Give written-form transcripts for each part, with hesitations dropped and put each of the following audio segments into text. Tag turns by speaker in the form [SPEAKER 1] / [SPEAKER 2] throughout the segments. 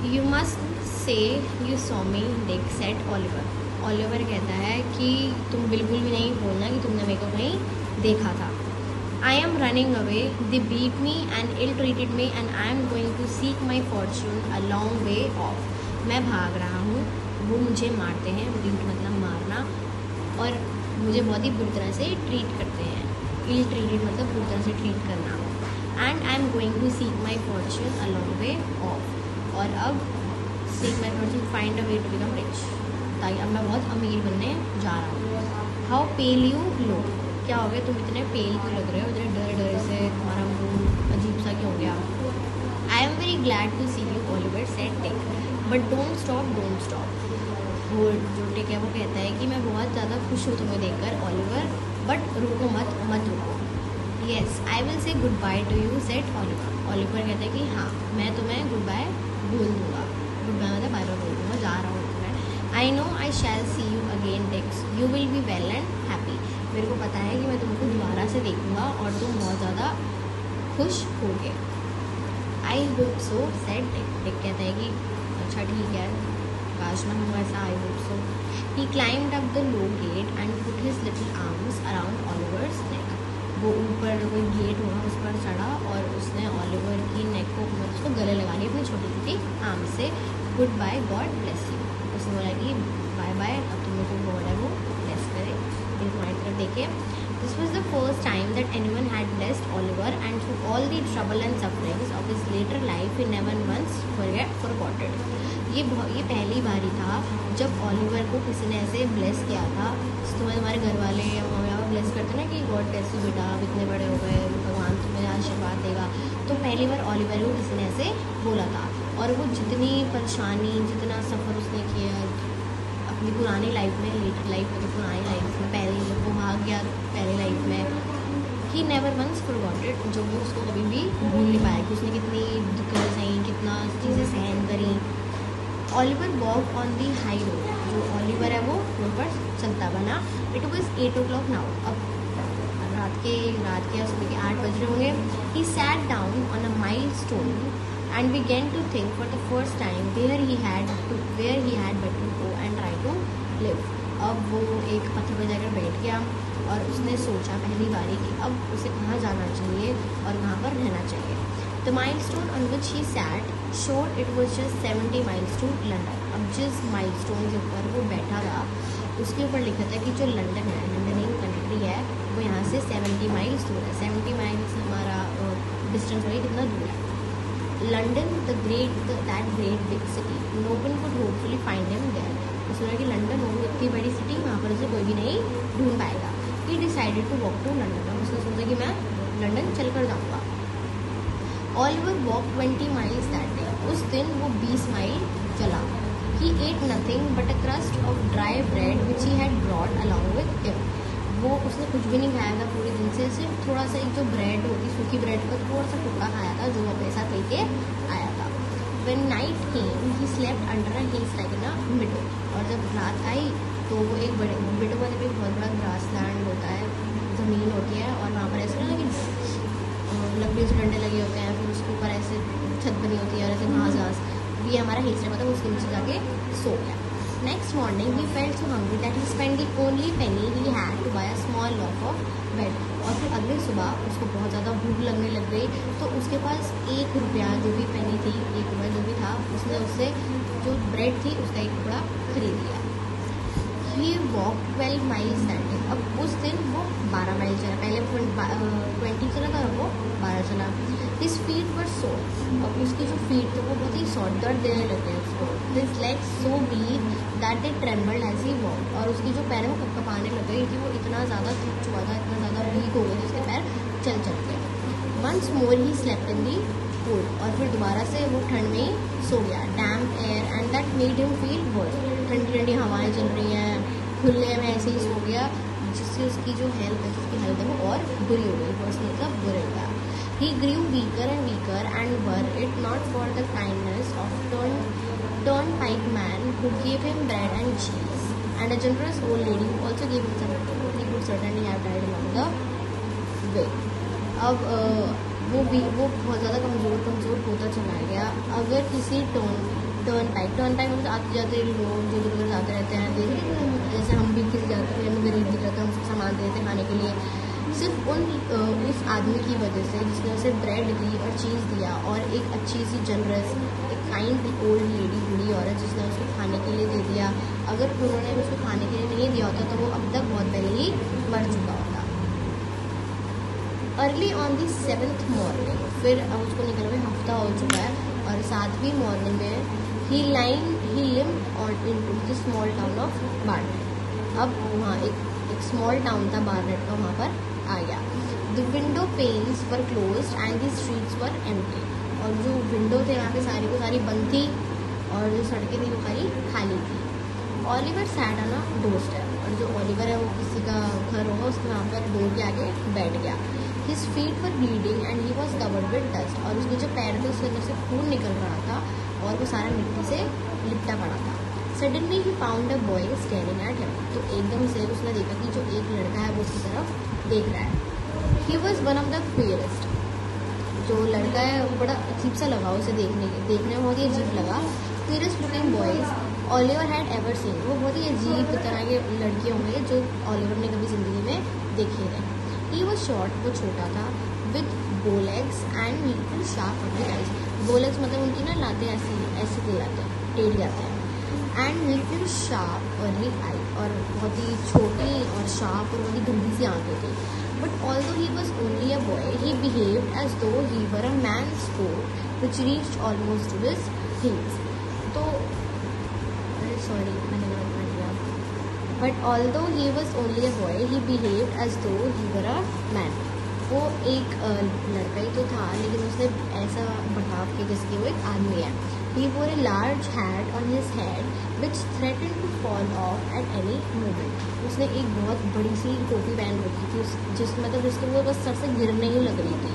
[SPEAKER 1] You must say you saw me Dick set Oliver. Oliver कहता है कि तुम बिल्कुल भी नहीं बोलना कि तुमने मेरे को कहीं देखा था। I am running away, they beat me and ill treated me and I am going to seek my fortune a long way off. मैं भाग रहा हूँ, वो मुझे मारते हैं, बीट मतलब मारना, और मुझे बहुत ही बुरी तरह से ट्रीट करते हैं। इल ट्रीटेड मतलब बुरी तरह से ट्रीट करना। And I am going to seek my fortune a long way off, और अब seek my fortune find a way to become rich, ताकि अब मैं बहुत अमीर बनने जा रहा हूँ। हाउ पेल यू लुक, क्या हो गया तुम इतने पेल क्यों लग रहे हो, इतने डरे डरे से, तुम्हारा मुंह अजीब सा क्यों हो गया। I am very glad to see you Oliver said Dick, but don't stop. वो जो टिक है वो कहता है कि मैं बहुत ज़्यादा खुश हूँ तुम्हें देखकर ऑलिवर, बट रुको मत रुको। Yes I will say good by two you said Oliver. Oliver कहता है कि हाँ मैं तुम्हें गुड बाय बोल दूँगा, गुड बाय मतलब बाय बाय बोल दूँगा, जा रहा हूँ तुम्हें। I know I shall see you again टिक्स, you will be well and happy. मेरे को पता है कि मैं तुमको दोबारा से देखूँगा और तुम बहुत ज़्यादा खुश होगे। आई होप सो सेड टिक। टिक कहता है कि अच्छा ठीक है, काश मैं हूँ ऐसा, I hope so. He climbed up the low gate and put his little arms around Oliver's neck. वो ऊपर कोई गेट होगा उस पर चढ़ा और उसने ऑलिवर की नेक को उसको गले लगा लिया अपनी छोटी छोटी आर्म से। Good bye, God bless you. उसने बोला कि बाय बाय, अब तुम्हें जो गॉड है वो ब्लेस करे। ये तुम्हारी तरफ देखे। This was the first time that anyone had blessed Oliver and through all the trouble and sufferings of his later life he never once forgot it. ये पहली बार ही था जब ऑलिवर को किसी ने ऐसे ब्लेस किया था। तुम्हारे घर वाले या मम्मी पापा ब्लेस करते ना कि गॉड ब्लेस यू बेटा, अब इतने बड़े हो गए, भगवान तुम्हें आशीर्वाद देगा। तो पहली बार ऑलिवर को किसी ने ऐसे बोला था, और वो जितनी परेशानी, जितना सफ़र उसने किया अपनी पुरानी लाइफ में, लेटर लाइफ में, तो पुरानी लाइफ में, पहले जब वो भाग गया पहली लाइफ में, he never once forgot it, जो वो उसको कभी भी भूल नहीं पाया कि उसने कितनी दिक्कतें सही, कितना चीज़ें सहन करी। Oliver walk on the high road, जो ऑलिवर है वो रोड पर चलता बना। इट वॉज 8 o'clock नाउ, अब रात के सुबह के 8 बज रहे होंगे। He sat down on a mile stone and began to think for the first time where he had better go and try to live. अब वो एक पत्थर पर जाकर बैठ गया और उसने सोचा पहली बारी कि अब उसे कहाँ जाना चाहिए और कहाँ पर रहना चाहिए। The milestone on which he sat showed it was just 70 miles to London. अब जिस milestone के ऊपर वो बैठा था उसके ऊपर लिखा था कि जो लंदन है, लंदन एक कंट्री है, वो यहाँ से 70 माइल्स दूर है। 70 माइल्स हमारा डिस्टेंस वही कितना दूर है। London that great big city, no one could hopefully find him there. उसने कि लंदन वो इतनी बड़ी सिटी, वहाँ पर उसे कोई भी नहीं ढूंढ पाएगा। He decided to walk to London. अब उसने सोचा कि मैं लंदन चल कर जाऊँगा। Oliver walked 20 miles that day. उस दिन वो 20 माइल चला। He ate nothing but a crust of dry bread which he had brought along with him. वो उसने कुछ भी नहीं खाया था पूरे दिन से, सिर्फ थोड़ा सा एक जो ब्रेड होती, सूखी ब्रेड का थोड़ा सा टुकड़ा खाया था जो वो अपने साथ लेके आया था। When night came, he slept under a haystack in a meadow. और जब रात आई तो वो एक बड़े meadow मतलब एक बहुत बड़ा ग्रास लैंड होता है, ज़मीन होती है, और वहाँ पर ऐसे ना कि लकड़ियों से डंडे लगे होते हैं, फिर उसके ऊपर ऐसे छत बनी होती है और ऐसे घास घास, ये हमारा haystack मतलब उसके नीचे जाके सो गया। Next morning, he felt so hungry that he spent the only penny he had to buy a small loaf of bread. और फिर अगली सुबह उसको बहुत ज़्यादा भूख लगने लग गई, तो उसके पास 1 रुपया जो भी पेनी थी, 1 रुपया जो भी था, उसने उससे जो ब्रेड थी उसका एक टुकड़ा खरीद लिया। He walked 12 miles that day. अब उस दिन वो 12 माइल चला, पहले 20 चला था, वो 12 चला। His feet were sore. अब उसकी जो feet थे वो बहुत ही sore, दर्द देने लगे उसको। His legs so weak that they trembled as he walked. और उसकी जो पैर है वो कँपकपाने लग गई थी, वो इतना ज़्यादा थक चुका था, इतना ज़्यादा वीक हो गए थे उसके पैर चल के। Once more he slept in the cold. और फिर दोबारा से वो ठंड में ही सो गया। Damp air and that made him feel worse. ठंडी ठंडी हवाएं चल रही हैं, खुले में ऐसे ही सो गया, जिससे उसकी जो हेल्थ है वो और बुरी हो गई। वर्स मतलब बुरे हो गया। He grew weaker and weaker, and were it not for the kindness of turnpike man who gave him bread and cheese, and a generous old lady who also gave him some, he would certainly have died along the way. अब वो बहुत ज़्यादा कमज़ोर होता चला गया। अगर किसी टर्न टाइप मतलब आते जाते लोग जो इधर जाते रहते हैं, जैसे हम भी किसी जाते हैं, हमें गरीब दिख रहा था, हम उसको सामान देते खाने के लिए, सिर्फ उस आदमी की वजह से जिसने उसे ब्रेड दी और चीज़ दिया, और एक अच्छी सी जनरस, एक काइंड ओल्ड लेडी, बूढ़ी औरत जिसने उसको खाने के लिए दे दिया। अगर उन्होंने उसको खाने के लिए नहीं दिया होता तो वो अब तक बहुत पहले ही मर चुका होता। Early on the 7th morning, फिर अब उसको निकल हुए हफ्ता हो चुका है, और 7वीं मॉर्निंग में he lived on into the small town of Barnet. अब वहाँ एक स्मॉल टाउन था बार्नेट का, वहाँ पर आ गया। The window panes were closed end the streets were empty, और जो विंडो थे यहाँ पे सारी को सारी बंद थी, और जो सड़कें थी वो सारी खाली थी। Oliver sat on a door step, और जो ऑलिवर है वो किसी का घर होगा उसके वहाँ पर डोर के आगे बैठ गया। His feet were bleeding and he was covered with dust, और उसके जो पैर थे उसके अंदर से खून निकल रहा था और वो सारा मिट्टी से लिपटा पड़ा था। Suddenly he found a boy staring at him, तो एकदम से उसने देखा कि जो एक लड़का है वो उसकी तरफ देख रहा है। He was one of the queerest, जो लड़का है वो बड़ा अजीब सा लगा उसे देखने में बहुत ही अजीब लगा। Queerest looking boys Oliver had ever seen, वो बहुत ही अजीब तरह के लड़के होंगे जो ऑलिवर ने कभी ज़िंदगी में देखे थे। He was short, वो छोटा था, with bow legs and little sharp ugly eyes. bow legs मतलब उनकी ना लाते ऐसे दिलाते हैं, टेढ़ी आते हैं। And little sharp ugly eye, और बहुत ही छोटी और शार्प और बहुत ही गंदी सी आंखें थी। But although he was only a boy, he behaved as though he were a man's coat which reached almost to his heels. तो sorry, मैंने गलत पढ़ दिया। But although he was only a boy, he behaved as though he were a man. वो एक लड़का ही तो था, लेकिन उसने ऐसा बर्ताव किया जैसे कि वो एक आदमी है। He wore a large hat on his head, which threatened to fall off at any moment. उसने एक बहुत बड़ी सी टोपी पहन रखी थी, जिसके वो बस सर से गिरने ही लग रही थी।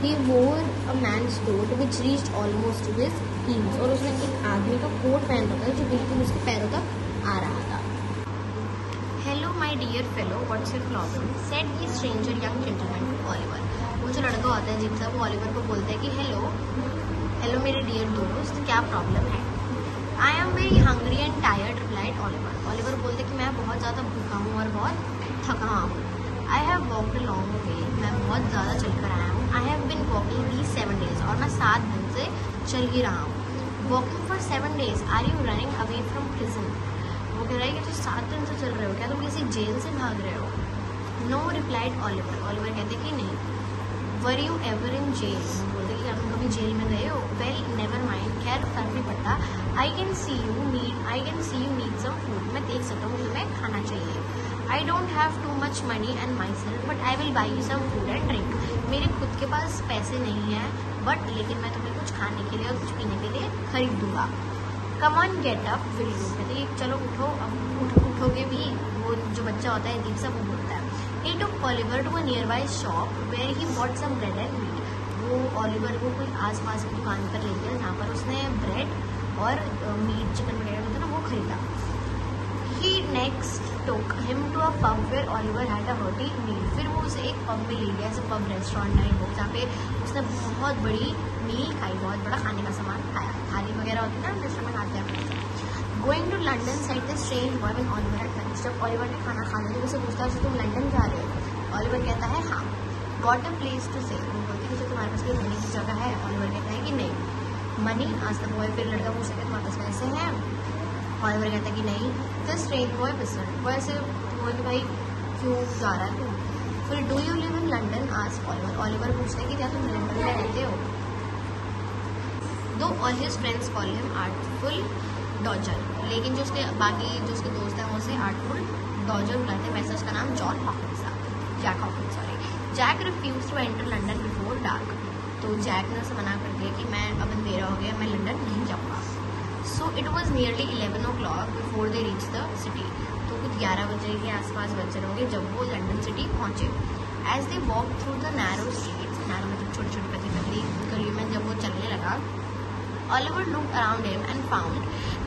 [SPEAKER 1] He wore a man's coat which reached almost to his heels, और उसने एक आदमी का कोट पहन रखा था जो बिल्कुल उसके पैरों तक आ रहा था। Hello my dear fellow, what's your problem? said the stranger young gentleman to Oliver. वो जो लड़का होता है जिनसा, वो ऑलिवर को बोलता है कि हेलो मेरे डियर दोस्त, क्या प्रॉब्लम है? I am very hungry and tired, replied Oliver. Oliver बोलते कि मैं बहुत ज़्यादा भूखा हूँ और बहुत थका हूँ। I have walked a long way, मैं बहुत ज़्यादा चल कर आया हूँ। I have been walking these 7 days, और मैं 7 दिन से चल ही रहा हूँ। Walking for 7 days, are you running away from prison? वो कह रहा है कि तो 7 दिन से चल रहे हो, क्या तुम किसी जेल से भाग रहे हो? No, replied Oliver. Oliver कहते कि नहीं। Were you ever in jail? बोलते कि क्या तुम कभी जेल में गए हो? Well, never mind. खैर फर्क नहीं पड़ता। I can see you need some food. मैं देख सकता हूँ तुम्हें खाना चाहिए। I don't have too much money and myself, but I will buy you some food and drink. मेरे खुद के पास पैसे नहीं हैं, लेकिन मैं तुम्हें कुछ खाने के लिए और कुछ पीने के लिए खरीद दूँगा। Come on, get up, फिर कहते हैं चलो उठो। अब उठोगे भी, वो जो बच्चा होता है अजीब सा वो बोलता है। He took Oliver to a nearby shop where he bought some bread and meat. वो ऑलिवर को कोई आसपास की दुकान पर ले गया जहाँ पर उसने ब्रेड और मीट, चिकन वगैरह होता है ना, वो खरीदा। He next took him to a pub where Oliver had a hearty meal. फिर वो उसे एक पब में ले गया, ऐसे पब रेस्टोरेंट टाइप हो, जहाँ पे उसने बहुत बड़ी मील खाई, बहुत बड़ा खाने का सामान खाया। थाली वगैरह होती है ना रेस्टोरेंट में खाते हैं। Going to London, said the strange boy when Oliver had finished. जब ऑलिवर ने खाना खा लिया तो उसे पूछता है तुम लंदन जा रहे हो? ऑलिवर कहता है हाँ। What a place to say. वो बोलती है जो तुम्हारे पास कोई रहने की जगह है? ऑलिवर कहता है कि नहीं। Money, आज तक बॉय, फिर लड़का पूछता है तुम्हारे पास पैसे हैं? ऑलिवर कहता है कि नहीं। The strange boy whistled. वो ऐसे बोल कि भाई क्यों जा रहा है तू? फिर do you live in London? asked Oliver. Oliver पूछता है कि क्या तुम लंदन में रहते हो? Though all his friends call him artful Dodger, लेकिन जो उसके बाकी जो उसके दोस्त हैं वो उसे आर्टफुल डॉजर बुलाते हैं। वैसे उसका नाम Jack Hawkins sorry. Jack refuse to enter London before dark, तो जैक ने उसे मना कर दिया कि मैं अब अंधेरा हो गया, मैं लंदन नहीं जाऊँगा। So it was nearly 11 o'clock before they reach the city, तो कुछ 11 बजे के आसपास बज रहे होंगे जब वो लंदन सिटी पहुँचे। As they walk through the narrow streets, narrow मतलब छोटी छोटी पतली पतली गलियों में जब वो चलने लगा, Oliver looked around him and found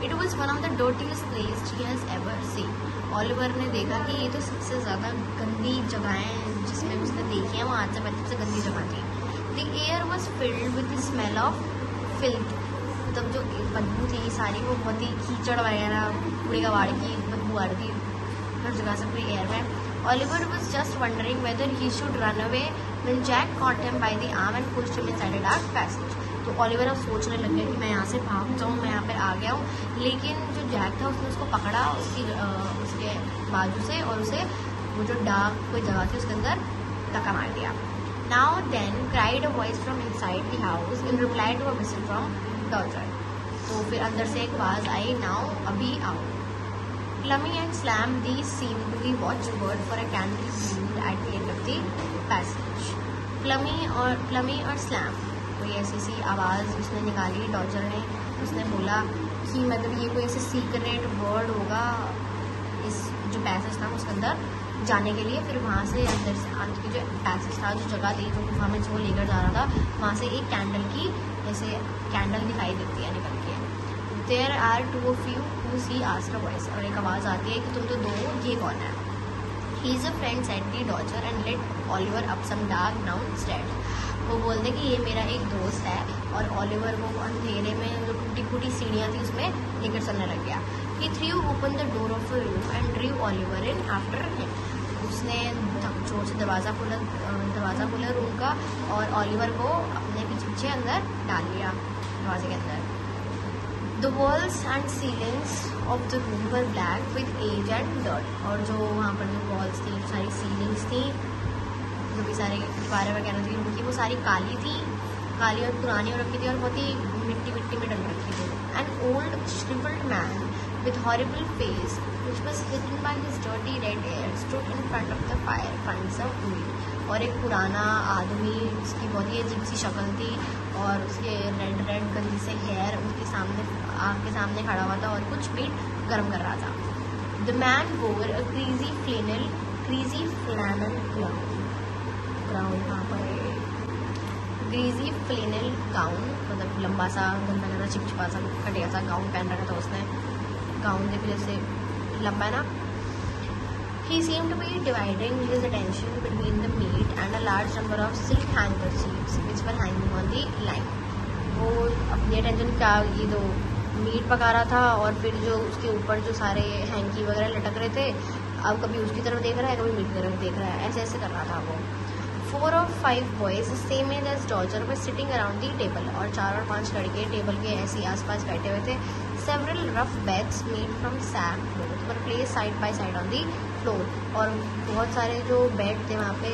[SPEAKER 1] it was one of the dirtiest places he has ever seen. Oliver ने देखा कि ये तो सबसे ज़्यादा गंदी जगहें जिसमें उसने देखी है वो आज से पहले सबसे गंदी जगह थी। The air was filled with the smell of filth, मतलब जो बदबू थी सारी वो बहुत ही कीचड़ वगैरह कूड़े कबाड़ की बदबू आ रही थी हर जगह से पूरी एयर में. Oliver was just wondering whether he should run away when Jack caught him by the arm and pushed him inside a dark passage. तो ऑलिवर अब सोचने लग गया कि मैं यहाँ से भाग जाऊँ, मैं यहाँ पर आ गया हूँ. लेकिन जो जैक था उसने उसको पकड़ा उसके बाजू से और उसे वो जो डार्क कोई जगह थी उसके अंदर धक्का मार दिया. Now then cried a voice from inside the house in reply to a whistle from Dodger. तो फिर अंदर से एक आवाज़ आई, now अभी आओ. Plummy and Slam, these seemed to be watchword for a candle burned at the end of the passage. Plummy और Slam, कोई ऐसी सी आवाज़ उसने निकाली डॉजर ने. उसने बोला कि मतलब ये कोई ऐसे सीक्रेट वर्ड होगा इस जो पैसेज था उसके अंदर जाने के लिए. फिर वहाँ से अंदर की जो पैसेज था, जो जगह थी जो गुफा में जो लेकर जा रहा था, वहाँ से एक कैंडल की ऐसे कैंडल दिखाई देती है निकल के. There are two of you who see asked a voice, और एक आवाज़ आती है कि तुम तो दो हो, ये कौन है. He is a friend said the Dodger and led Oliver up some dark downstairs. वो बोलते कि ये मेरा एक दोस्त है और ऑलिवर को अंधेरे में जो टूटी फूटी सीढ़ियाँ थी उसमें लेकर चलने लग गया. He threw open the door of a room and drew Oliver in after him. उसने जोर से दरवाज़ा खोला रूम का और ऑलिवर को अपने पीछे अंदर डाल लिया दरवाजे के अंदर. The walls and ceilings of the room were black with age and dirt. और जो वहाँ पर जो walls थी, जो सारी ceilings थी, जो भी सारे दीवारें वगैरह थी उनकी, वो सारी काली थी, काली और पुरानी हो रखी थी और बहुत ही मिट्टी में डल रखी थी. An old shriveled man with horrible face, which was hidden by his dirty red hair, stood in front of the fire frying some meat. और एक पुराना आदमी जिसकी बहुत ही अजीब सी शक्ल थी और उसके रेड गंदी से हेयर उसके सामने आग के सामने खड़ा हुआ था और कुछ मीट गर्म कर रहा था. द मैन वोर अ क्रीजी फ्लैनल गाउन, कहाँ पर है, ग्रीजी फ्लैनल गाउन, मतलब लंबा सा गंदा गंदा चिपचिपा सा घटिया सा गाउन पहन रखा था उसने. गाउन देखो जैसे लंबा है ना. He seemed to be dividing his attention between the meat and a large number of silk handkerchiefs which were hanging on the line. वो अपनी अटेंशन क्या ये तो मीट पका रहा था और फिर जो उसके ऊपर जो सारे हैंकी वगैरह लटक रहे थे, अब कभी उसकी तरफ देख रहा है कभी मीट की तरफ देख रहा है, ऐसे ऐसे कर रहा था वो. 4 or 5 boys same age as Dodger were sitting around the table. और 4 और 5 लड़के टेबल के ऐसे आसपास बैठे हुए थे. Several rough beds made from sack cloth were placed side by side on the floor. और बहुत सारे जो बेड थे वहाँ पे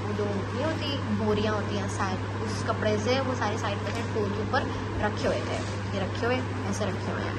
[SPEAKER 1] वो जो नहीं होती बोरियाँ होती हैं सैक, उस कपड़े से वो सारे साइड बाई साइड फ्लोर के ऊपर रखे हुए थे. ये रखे हुए ऐसे रखे हुए हैं.